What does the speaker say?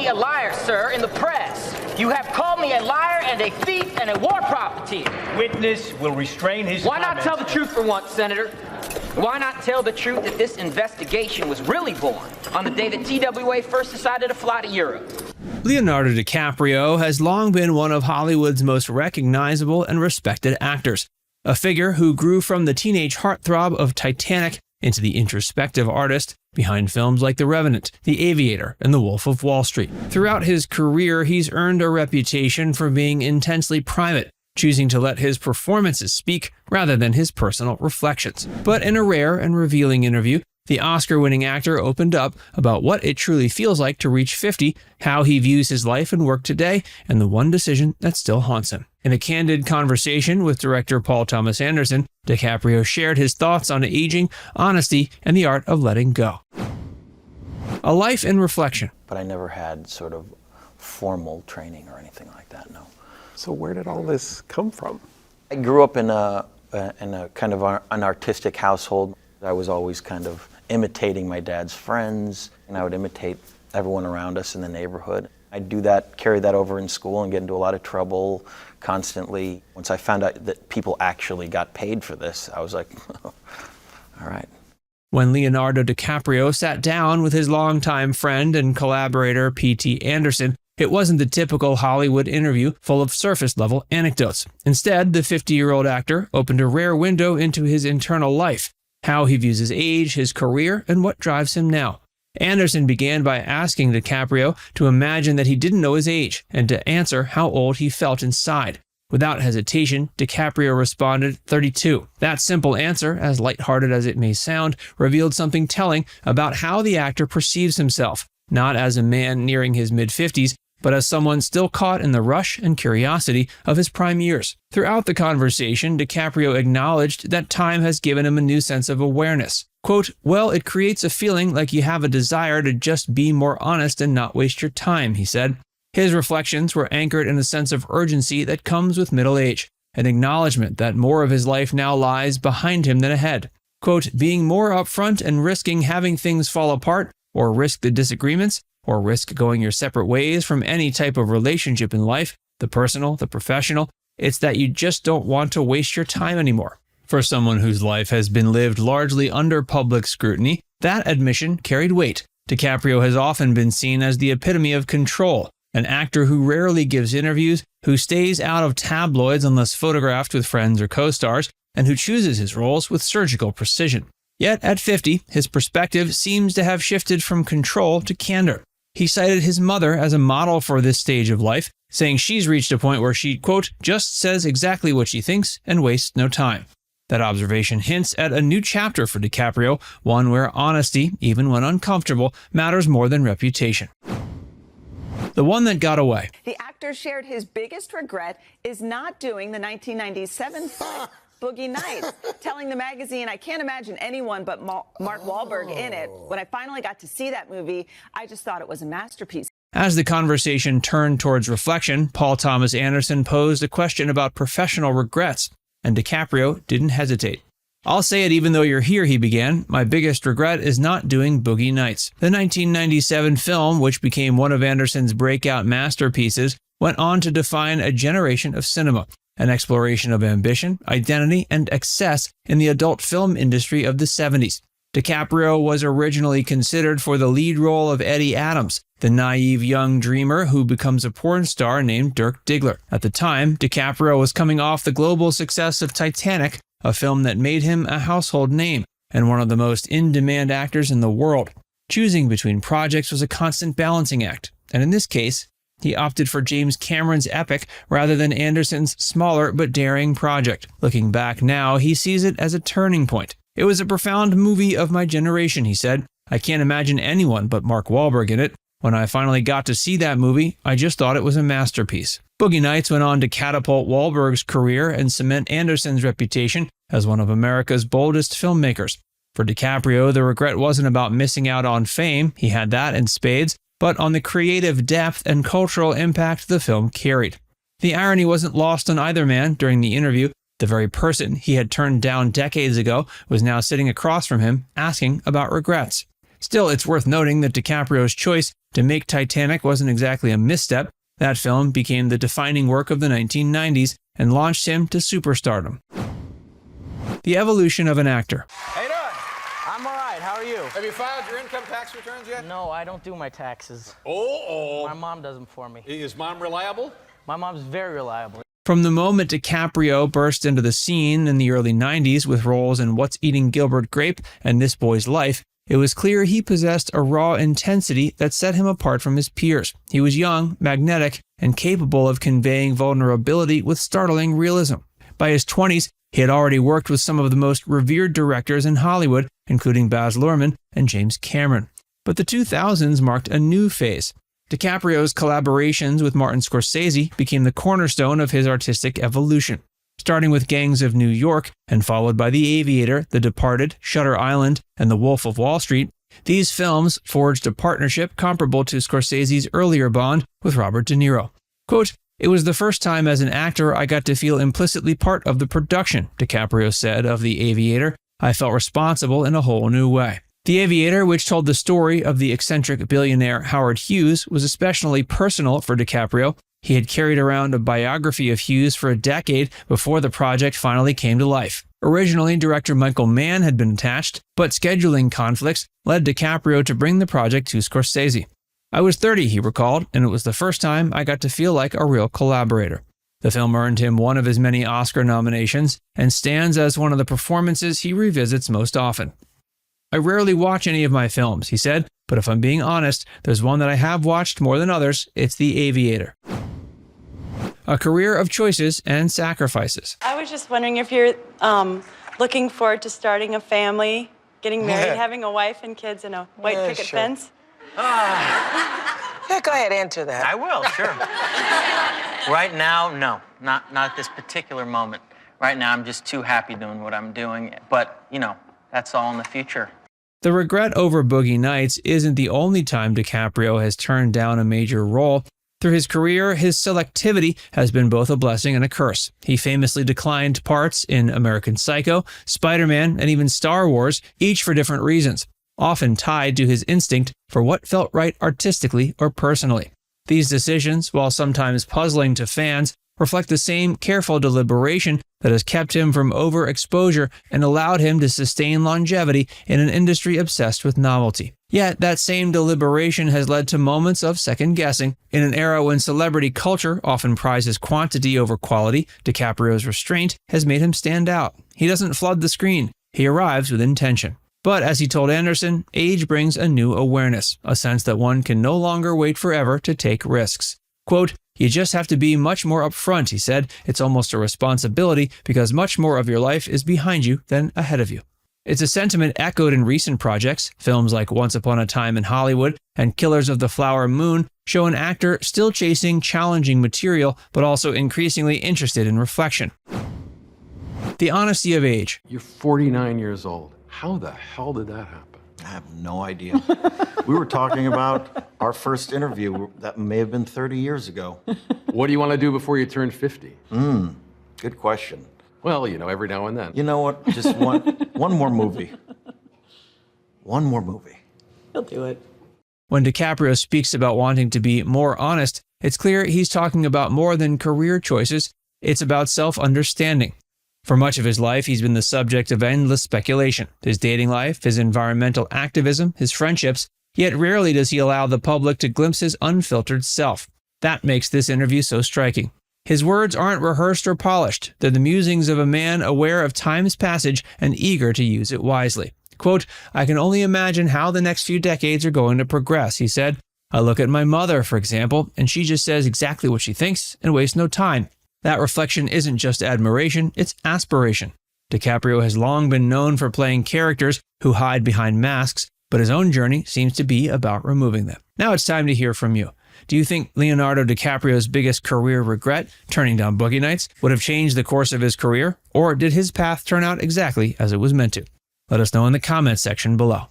a liar, sir, in the press. You have called me a liar and a thief and a war profiteer. Witness will restrain his Why not comments. tell the truth for once, Senator? Why not tell the truth that this investigation was really born on the day that TWA first decided to fly to Europe? Leonardo DiCaprio has long been one of Hollywood's most recognizable and respected actors, a figure who grew from the teenage heartthrob of Titanic into the introspective artist behind films like The Revenant, The Aviator, and The Wolf of Wall Street. Throughout his career, he's earned a reputation for being intensely private, choosing to let his performances speak rather than his personal reflections. But in a rare and revealing interview, the Oscar-winning actor opened up about what it truly feels like to reach 50, how he views his life and work today, and the one decision that still haunts him. In a candid conversation with director Paul Thomas Anderson, DiCaprio shared his thoughts on aging, honesty, and the art of letting go. A life in reflection. But I never had sort of formal training or anything like that, no. So where did all this come from? I grew up in a kind of an artistic household. I was always kind of imitating my dad's friends, and I would imitate everyone around us in the neighborhood. I'd do that, carry that over in school, and get into a lot of trouble constantly. Once I found out that people actually got paid for this, I was like, all right. When Leonardo DiCaprio sat down with his longtime friend and collaborator P.T. Anderson, it wasn't the typical Hollywood interview full of surface-level anecdotes. Instead, the 50-year-old actor opened a rare window into his internal life, how he views his age, his career, and what drives him now. Anderson began by asking DiCaprio to imagine that he didn't know his age and to answer how old he felt inside. Without hesitation, DiCaprio responded 32. That simple answer, as lighthearted as it may sound, revealed something telling about how the actor perceives himself, not as a man nearing his mid-50s, but as someone still caught in the rush and curiosity of his prime years. Throughout the conversation, DiCaprio acknowledged that time has given him a new sense of awareness. Quote, "Well, it creates a feeling like you have a desire to just be more honest and not waste your time," he said. His reflections were anchored in a sense of urgency that comes with middle age, an acknowledgement that more of his life now lies behind him than ahead. Quote, "Being more upfront and risking having things fall apart, or risk the disagreements, or risk going your separate ways from any type of relationship in life, the personal, the professional, it's that you just don't want to waste your time anymore." For someone whose life has been lived largely under public scrutiny, that admission carried weight. DiCaprio has often been seen as the epitome of control, an actor who rarely gives interviews, who stays out of tabloids unless photographed with friends or co-stars, and who chooses his roles with surgical precision. Yet at 50, his perspective seems to have shifted from control to candor. He cited his mother as a model for this stage of life, saying she's reached a point where she, quote, "just says exactly what she thinks and wastes no time." That observation hints at a new chapter for DiCaprio, one where honesty, even when uncomfortable, matters more than reputation. The one that got away. The actor shared his biggest regret is not doing the 1997 flick, Boogie Nights, telling the magazine, "I can't imagine anyone but Mark Wahlberg in it. When I finally got to see that movie, I just thought it was a masterpiece." As the conversation turned towards reflection, Paul Thomas Anderson posed a question about professional regrets, and DiCaprio didn't hesitate. "I'll say it even though you're here," he began. "My biggest regret is not doing Boogie Nights." The 1997 film, which became one of Anderson's breakout masterpieces, went on to define a generation of cinema, an exploration of ambition, identity, and excess in the adult film industry of the 70s. DiCaprio was originally considered for the lead role of Eddie Adams, the naive young dreamer who becomes a porn star named Dirk Diggler. At the time, DiCaprio was coming off the global success of Titanic, a film that made him a household name and one of the most in-demand actors in the world. Choosing between projects was a constant balancing act, and in this case, he opted for James Cameron's epic rather than Anderson's smaller but daring project. Looking back now, he sees it as a turning point. "It was a profound movie of my generation," he said. "I can't imagine anyone but Mark Wahlberg in it. When I finally got to see that movie, I just thought it was a masterpiece." Boogie Nights went on to catapult Wahlberg's career and cement Anderson's reputation as one of America's boldest filmmakers. For DiCaprio, the regret wasn't about missing out on fame, he had that in spades, but on the creative depth and cultural impact the film carried. The irony wasn't lost on either man during the interview. The very person he had turned down decades ago was now sitting across from him asking about regrets. Still, it's worth noting that DiCaprio's choice to make Titanic wasn't exactly a misstep. That film became the defining work of the 1990s and launched him to superstardom. The evolution of an actor. How you doing? I'm all right. How are you? Have you filed your income tax returns yet? No, I don't do my taxes. Oh. My mom does them for me. Is mom reliable? My mom's very reliable. From the moment DiCaprio burst into the scene in the early 90s with roles in What's Eating Gilbert Grape and This Boy's Life, it was clear he possessed a raw intensity that set him apart from his peers. He was young, magnetic, and capable of conveying vulnerability with startling realism. By his 20s, he had already worked with some of the most revered directors in Hollywood, including Baz Luhrmann and James Cameron. But the 2000s marked a new phase. DiCaprio's collaborations with Martin Scorsese became the cornerstone of his artistic evolution. Starting with Gangs of New York and followed by The Aviator, The Departed, Shutter Island, and The Wolf of Wall Street, these films forged a partnership comparable to Scorsese's earlier bond with Robert De Niro. Quote, "It was the first time as an actor I got to feel implicitly part of the production," DiCaprio said of The Aviator. "I felt responsible in a whole new way." The Aviator, which told the story of the eccentric billionaire Howard Hughes, was especially personal for DiCaprio. He had carried around a biography of Hughes for a decade before the project finally came to life. Originally, director Michael Mann had been attached, but scheduling conflicts led DiCaprio to bring the project to Scorsese. "I was 30, he recalled, and it was the first time I got to feel like a real collaborator." The film earned him one of his many Oscar nominations and stands as one of the performances he revisits most often. "I rarely watch any of my films," he said, "but if I'm being honest, there's one that I have watched more than others. It's The Aviator." A career of choices and sacrifices. I was just wondering if you're looking forward to starting a family, getting married, having a wife and kids and a white picket fence. Yeah, go ahead, answer that. I will, sure. Right now, no, not at this particular moment. Right now, I'm just too happy doing what I'm doing, but, that's all in the future. The regret over Boogie Nights isn't the only time DiCaprio has turned down a major role. Through his career, his selectivity has been both a blessing and a curse. He famously declined parts in American Psycho, Spider-Man, and even Star Wars, each for different reasons, often tied to his instinct for what felt right artistically or personally. These decisions, while sometimes puzzling to fans, reflect the same careful deliberation that has kept him from overexposure and allowed him to sustain longevity in an industry obsessed with novelty. Yet, that same deliberation has led to moments of second-guessing. In an era when celebrity culture often prizes quantity over quality, DiCaprio's restraint has made him stand out. He doesn't flood the screen. He arrives with intention. But as he told Anderson, age brings a new awareness, a sense that one can no longer wait forever to take risks. Quote, "You just have to be much more upfront," he said. "It's almost a responsibility because much more of your life is behind you than ahead of you." It's a sentiment echoed in recent projects. Films like Once Upon a Time in Hollywood and Killers of the Flower Moon show an actor still chasing challenging material, but also increasingly interested in reflection. The honesty of age. You're 49 years old. How the hell did that happen? I have no idea. We were talking about our first interview that may have been 30 years ago. What do you want to do before you turn 50? Good question. Well, every now and then. You know what? Just one more movie. One more movie. He'll do it. When DiCaprio speaks about wanting to be more honest, it's clear he's talking about more than career choices. It's about self-understanding. For much of his life, he's been the subject of endless speculation. His dating life, his environmental activism, his friendships, yet rarely does he allow the public to glimpse his unfiltered self. That makes this interview so striking. His words aren't rehearsed or polished. They're the musings of a man aware of time's passage and eager to use it wisely. Quote, "I can only imagine how the next few decades are going to progress," he said. "I look at my mother, for example, and she just says exactly what she thinks and wastes no time. That reflection isn't just admiration, it's aspiration." DiCaprio has long been known for playing characters who hide behind masks, but his own journey seems to be about removing them. Now it's time to hear from you. Do you think Leonardo DiCaprio's biggest career regret, turning down Boogie Nights, would have changed the course of his career? Or did his path turn out exactly as it was meant to? Let us know in the comments section below.